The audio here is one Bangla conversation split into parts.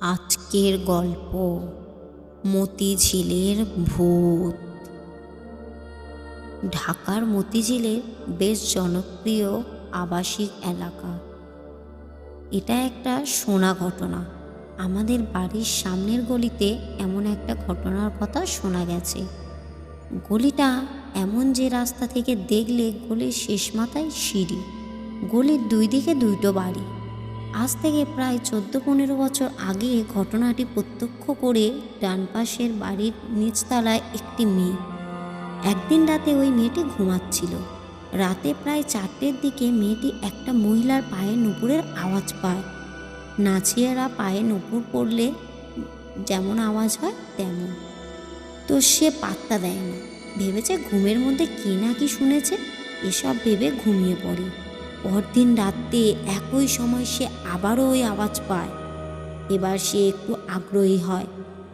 আজকের গল্প মতিঝিলের ভূত। ঢাকার মতিঝিলের বেশ জনপ্রিয় আবাসিক এলাকা। এটা একটা শোনা ঘটনা। আমাদের বাড়ির সামনের গলিতে এমন একটা ঘটনার কথা শোনা গেছে। গলিটা এমন যে রাস্তা থেকে দেখলে গলির শেষ মাথায় সিঁড়ি, গলির দুই দিকে দুটো বাড়ি। আজ থেকে প্রায় 14-15 বছর আগে ঘটনাটি প্রত্যক্ষ করে ডান পাশের বাড়ির নিচতলায় একটি মেয়ে। একদিন রাতে ওই মেয়েটি ঘুমাচ্ছিল। রাতে প্রায় 4টের দিকে মেয়েটি একটা মহিলার পায়ে নুপুরের আওয়াজ পায়। নাচিয়েরা পায়ে নুপুর পড়লে যেমন আওয়াজ হয় তেমন। তো সে পাত্তা দেয় না, ভেবেছে ঘুমের মধ্যে কে না কি শুনেছে, এসব ভেবে ঘুমিয়ে পড়ে। পরদিন রাতে একই সময় সে আবারও ওই আওয়াজ পায়। এবার সে একটু আগ্রহী হয়।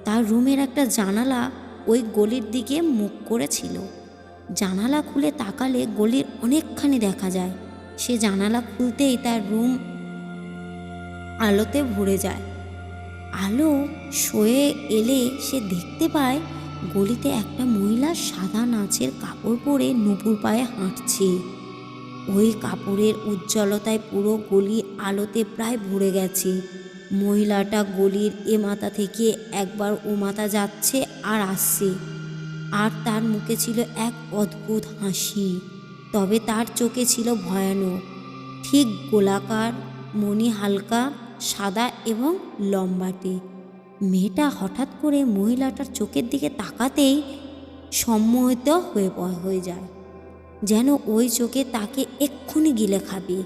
তার রুমের একটা জানালা ওই গলির দিকে মুখ করেছিল। জানালা খুলে তাকালে গলির অনেকখানি দেখা যায়। সে জানালা খুলতেই তার রুম আলোতে ভরে যায়। আলো সয়ে এলে সে দেখতে পায় গলিতে একটা মহিলা সাদা নাচের কাপড় পরে নুপুর পায়ে হাঁটছে। ওই কাপড়ের উজ্জ্বলতায় পুরো গলি আলোতে প্রায় ভরে গেছে। মহিলাটা গলির এ মাথা থেকে একবার ও মাথা যাচ্ছে আর আসছে, আর তার মুখে ছিল এক অদ্ভুত হাসি। তবে তার চোখে ছিল ভয়ানক, ঠিক গোলাকার, মণি হালকা সাদা এবং লম্বাটে। মেয়েটা হঠাৎ করে মহিলাটার চোখের দিকে তাকাতেই সম্মোহিত হয়ে যায়, যেন ওই চোখে তাকে এক্ষুনি গিলে খাবে।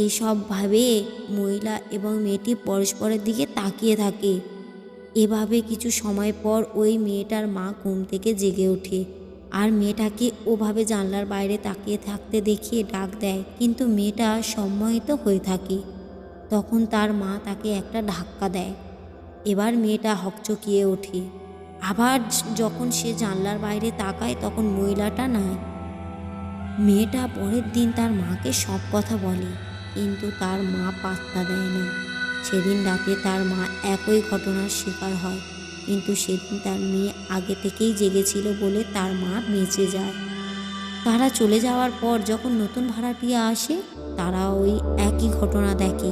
এসব ভাবে মহিলা এবং মেয়েটি পরস্পরের দিকে তাকিয়ে থাকে। এভাবে কিছু সময় পর ওই মেয়েটার মা ঘুম থেকে জেগে ওঠে আর মেয়েটাকে ওভাবে জানলার বাইরে তাকিয়ে থাকতে দেখিয়ে ডাক দেয়, কিন্তু মেয়েটা সম্মোহিত হয়ে থাকে। তখন তার মা তাকে একটা ধাক্কা দেয়। এবার মেয়েটা হকচকিয়ে ওঠে। আবার যখন সে জানলার বাইরে তাকায় তখন মহিলাটা নাই। মেয়েটা পরের দিন তার মাকে সব কথা বলে, কিন্তু তার মা পাত্তা দেয় না। সেদিন রাতে তার মা একই ঘটনার শিকার হয়, কিন্তু সেদিন তার মেয়ে আগে থেকেই জেগেছিল বলে তার মা বেঁচে যায়। তারা চলে যাওয়ার পর যখন নতুন ভাড়াটিয়া আসে, তারা ওই একই ঘটনা দেখে,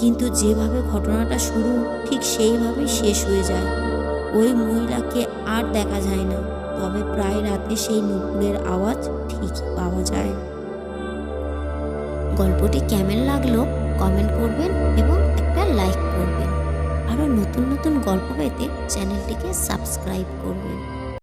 কিন্তু যেভাবে ঘটনাটা শুরু ঠিক সেইভাবেই শেষ হয়ে যায়। ওই মহিলাকে আর দেখা যায় না, তবে প্রায় রাতে সেই নুপুরের আওয়াজ ঠিকই পাওয়া যায়। গল্পটি কেমন লাগলো কমেন্ট করবেন এবং একটা লাইক করবেন। আরও নতুন নতুন গল্প পেতে চ্যানেলটিকে সাবস্ক্রাইব করবেন।